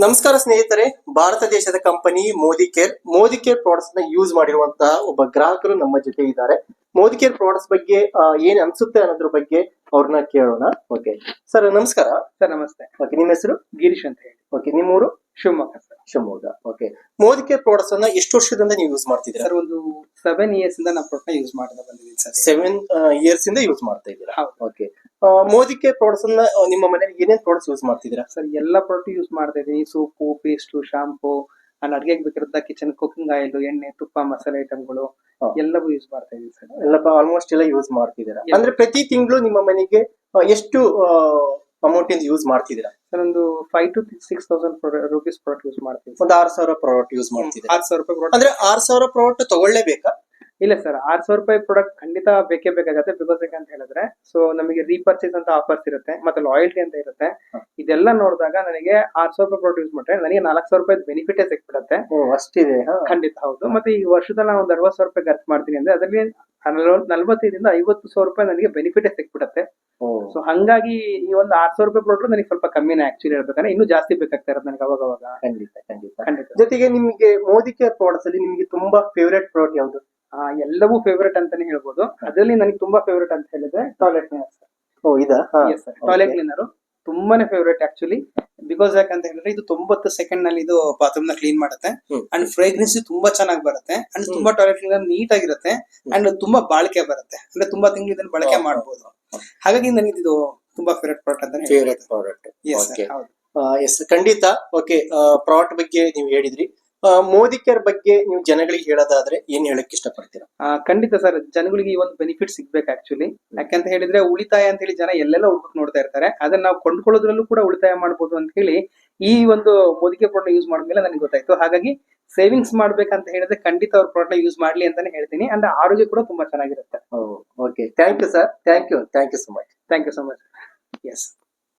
ನಮಸ್ಕಾರ ಸ್ನೇಹಿತರೆ, ಭಾರತ ದೇಶದ ಕಂಪನಿ ಮೋದಿ ಕೇರ್ ಪ್ರಾಡಕ್ಟ್ಸ್ ನ ಯೂಸ್ ಮಾಡಿರುವಂತಹ ಒಬ್ಬ ಗ್ರಾಹಕರು ನಮ್ಮ ಜೊತೆ ಇದ್ದಾರೆ. ಮೋದಿ ಕೇರ್ ಪ್ರಾಡಕ್ಟ್ಸ್ ಬಗ್ಗೆ ಏನ್ ಅನ್ಸುತ್ತೆ ಅನ್ನೋದ್ರ ಬಗ್ಗೆ ಅವ್ರನ್ನ ಕೇಳೋಣ. ಓಕೆ ಸರ್, ನಮಸ್ಕಾರ. ಸರ್ ನಮಸ್ತೆ. ಓಕೆ, ನಿಮ್ಮ ಹೆಸರು? ಗಿರೀಶ್ ಅಂತ ಹೇಳಿ. ಓಕೆ, ನಿಮ್ಮೂರು? Shivamogga sir. Shivamogga. Okay, Modicare products ಅನ್ನ ಎಷ್ಟು ವರ್ಷದಿಂದ ನೀವು ಯೂಸ್ ಮಾಡ್ತಿದ್ದೀರಾ? ಸರ್ ಒಂದು 7 years ಇಂದ ನಾವು ಪ್ರಾಡಕ್ಟ್ ಯೂಸ್ ಮಾಡ್ತಾ ಬಂದಿದ್ದೀವಿ ಸರ್. 7 years ಇಂದ ಯೂಸ್ ಮಾಡ್ತಾ ಇದ್ದೀರಾ? ಹೌದು. ಓಕೆ, ಮೋದಿ ಕೇರ್ ಪ್ರಾಡಕ್ಟ್ಸ್ ಅನ್ನ ನಿಮ್ಮ ಮನೇಲಿ ಏನೇನ್ ಪ್ರಾಡಕ್ಟ್ಸ್ ಯೂಸ್ ಮಾಡ್ತಿದ್ದೀರಾ? ಸರ್ ಎಲ್ಲ ಪ್ರಾಡಕ್ಟ್ ಯೂಸ್ ಮಾಡ್ತಾ ಇದ್ದೀನಿ. ಸೋಪು, ಪೇಸ್ಟ್, ಶಾಂಪೂ, ನಾನು ಅಡ್ಗೆಗೆ ಬೇಕಿರೋದ ಕಿಚನ್ ಕುಕಿಂಗ್ ಆಯಿಲ್, ಎಣ್ಣೆ, ತುಪ್ಪ, ಮಸಾಲೆ ಐಟಮ್ಗಳು ಎಲ್ಲವೂ ಯೂಸ್ ಮಾಡ್ತಾ ಇದ್ದೀನಿ ಸರ್. ಎಲ್ಲ ಆಲ್ಮೋಸ್ಟ್ ಎಲ್ಲ ಯೂಸ್ ಮಾಡ್ತಿದ್ದೀರಾ? ಅಂದ್ರೆ ಪ್ರತಿ ತಿಂಗಳು ನಿಮ್ಮ ಮನೆಗೆ ಎಷ್ಟು ಅಮೌಂಟ್ ಇಂದ ಯೂಸ್ ಮಾಡ್ತಿದ್ದೀರಾ? ಸರ್ ಒಂದು 5,000 to 6,000 rupees ಪ್ರಾಡಕ್ಟ್ ಯೂಸ್ ಮಾಡ್ತೀನಿ. ಒಂದು 6,000 ಪ್ರಾಡಕ್ಟ್ ಯೂಸ್ ಮಾಡ್ತಿದ್ದೀರಾ? 6,000 ರೂಪಾಯಿ ಪ್ರಾಡಕ್ಟ್. ಅಂದ್ರೆ 6,000 ಪ್ರಾಡಕ್ಟ್ ತಗೊಳ್ಳೇಬೇಕಾ? ಇಲ್ಲ ಸರ್, 6,000 ರೂಪಾಯಿ ಪ್ರಾಡಕ್ಟ್ ಖಂಡಿತ ಬೇಕೇ ಬೇಕಾಗತ್ತೆ. ಬಿಕಾಸ್ ಯಾಕಂತ ಹೇಳಿದ್ರೆ ಸೊ ನಮಗೆ ರೀಪರ್ಚೇಸ್ ಅಂತ ಆಫರ್ಸ್ ಇರುತ್ತೆ, ಮತ್ತೆ ಲಾಯಲ್ಟಿ ಅಂತ ಇರುತ್ತೆ. ಇದೆಲ್ಲ ನೋಡಿದಾಗ ನನಗೆ 6,000 ರೂಪಾಯಿ ಪ್ರಾಡಕ್ಟ್ ಯೂಸ್ ಮಾಡ್ರೆ ನನಗೆ 4,000 ರೂಪಾಯಿ ಬೆನಿಫಿಟೇ ಸಿಕ್ಬಿಡುತ್ತೆ. ಅಷ್ಟಿದೆ? ಖಂಡಿತ ಹೌದು. ಮತ್ತೆ ಈ ವರ್ಷದಲ್ಲಿ ನಾನು ಒಂದು 60,000 ರೂಪಾಯಿ ಖರ್ಚು ಮಾಡ್ತೀನಿ ಅಂದ್ರೆ ಅದರಲ್ಲಿ 45,000 to 50,000 ರೂಪಾಯಿ ನನಗೆ ಬೆನಿಫಿಟೇ ಸಿಕ್ಬಿಡುತ್ತೆ. ಸೊ ಹಂಗಾಗಿ ಈ ಒಂದು 6,000 ರೂಪಾಯಿ ಪ್ರಾಡಕ್ಟ್ ನನಗೆ ಸ್ವಲ್ಪ ಕಮ್ಮಿನೇ ಆಕ್ಚುಲಿ ಹೇಳ್ಬೇಕಂದ್ರೆ, ಇನ್ನೂ ಜಾಸ್ತಿ ಬೇಕಾಗ್ತಾ ಇರೋದು ನನಗೆ ಅವಾಗ. ಖಂಡಿತ ಖಂಡಿತ ಖಂಡಿತ. ಜೊತೆಗೆ ನಿಮಗೆ ಮೋದಿ ಕೇರ್ ಪ್ರಾಡಕ್ಟ್ಸ್ ಅಲ್ಲಿ ನಿಮಗೆ ತುಂಬಾ ಫೇವರೇಟ್ ಪ್ರಾಡಕ್ಟ್ ಯಾವುದು? ಎಲ್ಲವೂ ಫೇವರೇಟ್ ಅಂತಾನೆ ಹೇಳ್ಬೋದು. ಅದರಲ್ಲಿ ನನಗೆ ತುಂಬಾ ಫೇವರೇಟ್ ಅಂತ ಹೇಳಿದ್ರೆ ಟಾಯ್ಲೆಟ್ ಕ್ಲೀನರ್ ಸರ್. ಇದಾ? ಟಾಯ್ಲೆಟ್ ಕ್ಲೀನರ್ ತುಂಬಾನೇ ಫೇವರೇಟ್ ಆಕ್ಚುಲಿ. ಬಿಕಾಸ್ ಯಾಕಂತ ಹೇಳಿದ್ರೆ ಇದು 90 ಸೆಕೆಂಡ್ ನಲ್ಲಿ ಇದು ಬಾತ್ರೂಮ್ ನ ಕ್ಲೀನ್ ಮಾಡುತ್ತೆ. ಅಂಡ್ ಫ್ರೇಗ್ರೆನ್ಸ್ ತುಂಬಾ ಚೆನ್ನಾಗಿ ಬರುತ್ತೆ. ಅಂಡ್ ತುಂಬಾ ಟಾಯ್ಲೆಟ್ ಕ್ಲೀನರ್ ನೀಟ್ ಆಗಿರುತ್ತೆ. ಅಂಡ್ ತುಂಬಾ ಬಾಳಿಕೆ ಬರುತ್ತೆ, ಅಂದ್ರೆ ತುಂಬಾ ತಿಂಗಳು ಇದನ್ನ ಬಳಕೆ ಮಾಡಬಹುದು. ಹಾಗಾಗಿ ನನಗೆ ಇದು ತುಂಬಾ ಫೇವರೇಟ್ ಪ್ರಾಡಕ್ಟ್ ಅಂತ. Favourite product. ಎಸ್, ಖಂಡಿತ. ಓಕೆ, ಪ್ರಾಡಕ್ಟ್ ಬಗ್ಗೆ ನೀವು ಹೇಳಿದ್ರಿ. ಮೋದಿ ಕೇರ್ ಬಗ್ಗೆ ನೀವು ಜನಗಳಿಗೆ ಹೇಳೋದಾದ್ರೆ ಏನ್ ಹೇಳಕ್ ಇಷ್ಟಪಡ್ತೀರಾ? ಖಂಡಿತ ಸರ್, ಜನಗಳಿಗೆ ಈ ಒಂದು ಬೆನಿಫಿಟ್ ಸಿಗ್ಬೇಕು ಆಕ್ಚುಲಿ. ಯಾಕಂತ ಹೇಳಿದ್ರೆ ಉಳಿತಾಯ ಅಂತ ಹೇಳಿ ಜನ ಎಲ್ಲೆಲ್ಲ ಹುಡುಕ್ ನೋಡ್ತಾ ಇರ್ತಾರೆ. ಅದನ್ನ ನಾವು ಕೊಂಡ್ಕೊಳ್ಳೋದ್ರಲ್ಲೂ ಕೂಡ ಉಳಿತಾಯ ಮಾಡಬಹುದು ಅಂತ ಹೇಳಿ ಈ ಒಂದು ಮೋದಿ ಕೇರ್ ಪ್ರಾಡಕ್ಟ್ ಯೂಸ್ ಮಾಡಿದ್ಮೇಲೆ ನನಗೆ ಗೊತ್ತಾಯ್ತು. ಹಾಗಾಗಿ ಸೇವಿಂಗ್ಸ್ ಮಾಡ್ಬೇಕಂತ ಹೇಳಿದ್ರೆ ಖಂಡಿತ ಅವ್ರ ಪ್ರಾಡಕ್ಟ್ ಯೂಸ್ ಮಾಡ್ಲಿ ಅಂತಾನೆ ಹೇಳ್ತೀನಿ. ಅಂಡ್ ಆರೋಗ್ಯ ಕೂಡ ತುಂಬಾ ಚೆನ್ನಾಗಿರುತ್ತೆ. Okay, thank you sir. Thank you so much. Thank you so much. S.